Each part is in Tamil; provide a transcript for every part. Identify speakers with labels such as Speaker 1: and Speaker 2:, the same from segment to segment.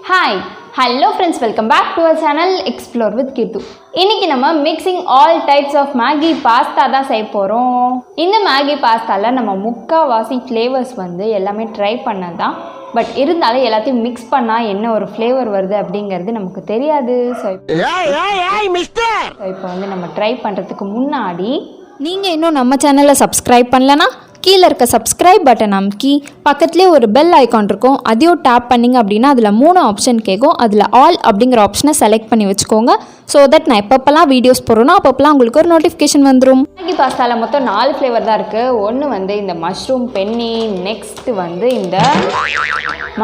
Speaker 1: Hi, hello friends, welcome back to our channel Explore with Keerthu. இன்னைக்கு நம்ம mixing all types of maggie pasta தான் செய்ய போறோம். இந்த maggie pastaல நம்ம முக்காவாசி flavors வந்து எல்லாமே ட்ரை பண்ணதான். பட் இருந்தாலும் எல்லாத்தையும் mix பண்ணா என்ன ஒரு flavor வருது அப்படிங்கிறது நமக்கு தெரியாது. சோ இப்போ வந்து நம்ம ட்ரை பண்றதுக்கு முன்னாடி நீங்க இன்னும் நம்ம சேனலை சப்ஸ்கிரைப் பண்ணலனா கீழே இருக்க சப்ஸ்கிரைப் பட்டன் அமுக்கி பக்கத்துலேயே ஒரு பெல் ஐக்கான் இருக்கும், அதையும் டேப் பண்ணிங்க அப்படின்னா அதில் 3 ஆப்ஷன் கேட்கும். அதில் ஆல் அப்படிங்கிற ஆப்ஷனை செலக்ட் பண்ணி வச்சுக்கோங்க. ஸோ தட் நான் எப்பப்பெல்லாம் வீடியோஸ் போடுறோன்னா அப்பப்பெல்லாம் உங்களுக்கு ஒரு நோட்டிஃபிகேஷன் வந்துடும். மேகி பாஸ்தாவில் மொத்தம் 4 ஃப்ளேவர் தான் இருக்குது. ஒன்று வந்து இந்த மஷ்ரூம் பென்னி, நெக்ஸ்ட்டு வந்து இந்த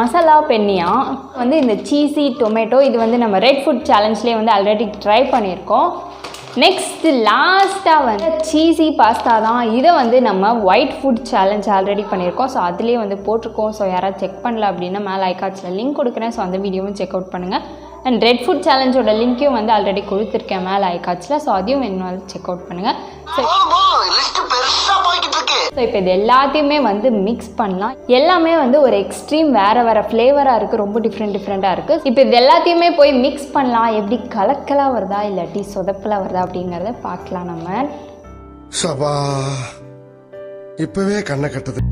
Speaker 1: மசாலா பென்னியா, வந்து இந்த சீஸி டொமேட்டோ. இது வந்து நம்ம ரெட் ஃபுட் சேலஞ்ச்லேயே வந்து ஆல்ரெடி ட்ரை பண்ணியிருக்கோம். நெக்ஸ்ட்டு லாஸ்ட்டாக வந்து சீஸி பாஸ்தா தான். இதை வந்து நம்ம ஒயிட் ஃபுட் சேலஞ்ச் ஆல்ரெடி பண்ணியிருக்கோம். ஸோ அதுலேயே வந்து போட்டிருக்கோம். ஸோ யாராவது செக் பண்ணல அப்படின்னா மேலே ஐகாட்ஸில் லிங்க் கொடுக்குறேன். ஸோ அந்த வீடியோவும் செக் அவுட் பண்ணுங்கள். அண்ட் ரெட் ஃபுட் சேலஞ்சோட லிங்க்கையும் வந்து ஆல்ரெடி கொடுத்துருக்கேன் மேலே ஐகாட்ஸில். ஸோ அதையும் வேணும்னாலும் செக் அவுட் பண்ணுங்கள். ஸோ இப்போ இது எல்லாத்தையுமே வந்து மிக்ஸ் பண்ணலாம். எல்லாமே வந்து ஒரு எக்ஸ்ட்ரீம் வேறு வேறு ஃப்ளேவராக இருக்குது, ரொம்ப டிஃப்ரெண்ட்டாக இருக்குது. இப்போ இது எல்லாத்தையுமே போய் மிக்ஸ் பண்ணலாம். எப்படி கலக்கலாக வருதா இல்லாட்டி சொதப்பலாக வருதா அப்படிங்கிறத பார்க்கலாம். நம்ம
Speaker 2: சபா இப்பவே கண்ணை கட்டுது.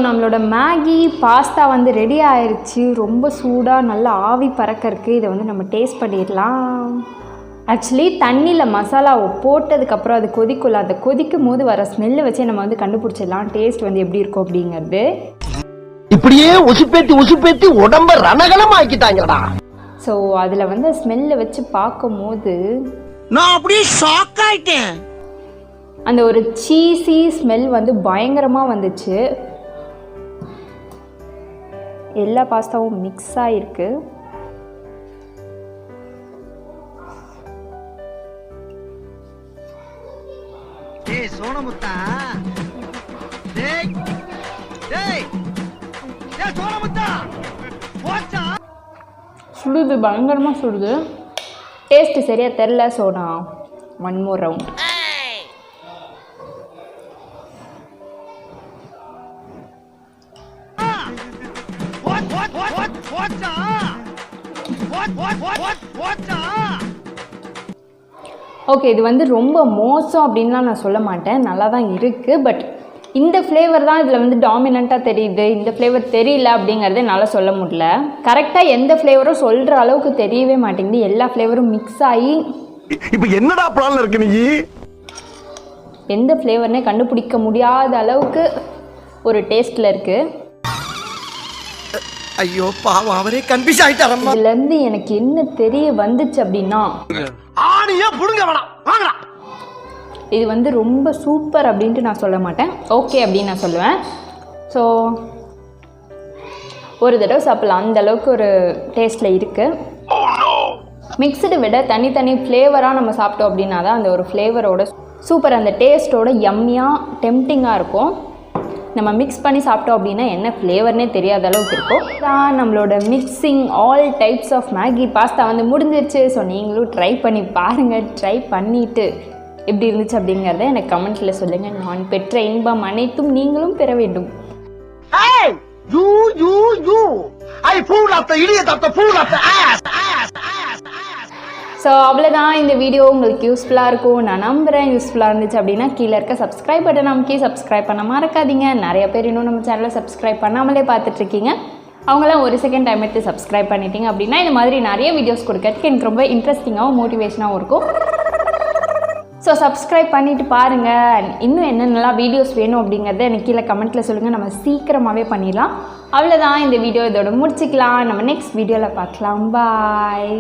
Speaker 1: நம்மளோட மேகி பாஸ்தா வந்து ரெடி ஆயிடுச்சு. ரொம்ப சூடாக நல்லா ஆவி பறக்க இருக்குது. இதை வந்து நம்ம டேஸ்ட் பண்ணிடலாம். ஆக்சுவலி தண்ணியில் மசாலாவை போட்டதுக்கப்புறம் அது கொதிக்குள்ள, அதை கொதிக்கும் போது வர ஸ்மெல்லை வச்சே நம்ம வந்து கண்டுபிடிச்சிடலாம் டேஸ்ட் வந்து எப்படி இருக்கும் அப்படிங்கிறது.
Speaker 2: இப்படியே உசுப்பேத்தி உடம்ப ரணகலம் ஆக்கிட்டாங்கடா.
Speaker 1: ஸோ அதில் வந்து ஸ்மெல்லை வச்சு பார்க்கும் போது
Speaker 2: நான் அப்படியே ஷாக் ஆயிட்டேன்.
Speaker 1: அந்த ஒரு சீஸி ஸ்மெல் வந்து பயங்கரமாக வந்துச்சு. எல்லா பாஸ்தாவும் மிக்ஸ் ஆகிருக்கு. சுடுது, பயங்கரமாக சுடுது. டேஸ்ட்டு சரியாக தெரில. ஸோ நான் 1 more round. ஓகே, இது வந்து ரொம்ப மோசம் அப்படின்லாம் நான் சொல்ல மாட்டேன், நல்லா தான் இருக்குது. பட் இந்த ஃப்ளேவர் தான் இதில் வந்து டாமினண்ட்டாக தெரியுது, இந்த ஃப்ளேவர் தெரியல அப்படிங்கிறதே என்னால் சொல்ல முடியல. கரெக்டாக எந்த ஃப்ளேவரும் சொல்கிற அளவுக்கு தெரியவே மாட்டேங்குது. எல்லா ஃப்ளேவரும் மிக்ஸ் ஆகி
Speaker 2: இப்போ என்னடா பிளான்ல இருக்கு நீ?
Speaker 1: எந்த ஃப்ளேவர்னே கண்டுபிடிக்க முடியாத அளவுக்கு ஒரு டேஸ்ட்டில் இருக்குது.
Speaker 2: ஐயோ பாவம், அவரே கன்ஃபியூஸ் ஆயிட்டாரம்மா.
Speaker 1: இதுலேருந்து எனக்கு என்ன தெரிய வந்துச்சு அப்படின்னா,
Speaker 2: ஆணியே புடுங்க வேணாம், வாங்கடா.
Speaker 1: இது வந்து ரொம்ப சூப்பர் அப்படின்ட்டு நான் சொல்ல மாட்டேன், ஓகே அப்படின்னு நான் சொல்லுவேன். ஸோ ஒரு தடவை சாப்பிட்லாம், அந்த அளவுக்கு ஒரு டேஸ்ட்டில் இருக்குது. மிக்சடு விட தனித்தனி ஃப்ளேவராக நம்ம சாப்பிட்டோம் அப்படின்னா தான் அந்த ஒரு ஃப்ளேவரோட சூப்பர், அந்த டேஸ்ட்டோட யம்மியாக டெம்ப்டிங்காக இருக்கும். நம்ம மிக்ஸ் பண்ணி சாப்பிட்டோம் அப்படின்னா என்ன ஃப்ளேவர்னே தெரியாத அளவுக்கு இருக்கும். தான் நம்மளோட mixing all types of Maggi pasta வந்து முடிஞ்சிருச்சு. ஸோ நீங்களும் ட்ரை பண்ணி பாருங்கள். ட்ரை பண்ணிவிட்டு எப்படி இருந்துச்சு அப்படிங்கிறத எனக்கு கமெண்ட்டில் சொல்லுங்கள். நான் பெற்ற இன்பம் அனைத்தும் நீங்களும் பெற வேண்டும். ஸோ அவ்வளோதான், இந்த வீடியோ உங்களுக்கு யூஸ்ஃபுல்லாக இருக்கும் நான் நம்புகிறேன். யூஸ்ஃபுல்லாக இருந்துச்சு அப்படின்னா கீழே இருக்க சப்ஸ்கிரைப் பட்டன் நமக்கு சப்ஸ்கிரைப் பண்ண மறக்காதீங்க. நிறைய பேர் இன்னும் நம்ம சேனலை சப்ஸ்கிரைப் பண்ணாமலே பார்த்துட்ருக்கீங்க. அவங்களாம் ஒரு செகண்ட் டைம் எடுத்து சப்ஸ்கிரைப் பண்ணிட்டீங்க அப்படின்னா இந்த மாதிரி நிறைய வீடியோஸ் கொடுக்கறதுக்கு எனக்கு ரொம்ப இன்ட்ரெஸ்டிங்காகவும் மோட்டிவேஷனாகவும் இருக்கும். ஸோ சப்ஸ்கிரைப் பண்ணிவிட்டு பாருங்கள். இன்னும் என்னென்னலாம் வீடியோஸ் வேணும் அப்படிங்கிறத எனக்கு கீழே கமெண்ட்டில் சொல்லுங்கள். நம்ம சீக்கிரமாகவே பண்ணிடலாம். அவ்வளோதான், இந்த வீடியோ இதோட முடிச்சிக்கலாம். நம்ம நெக்ஸ்ட் வீடியோவில் பார்க்கலாம். பாய்.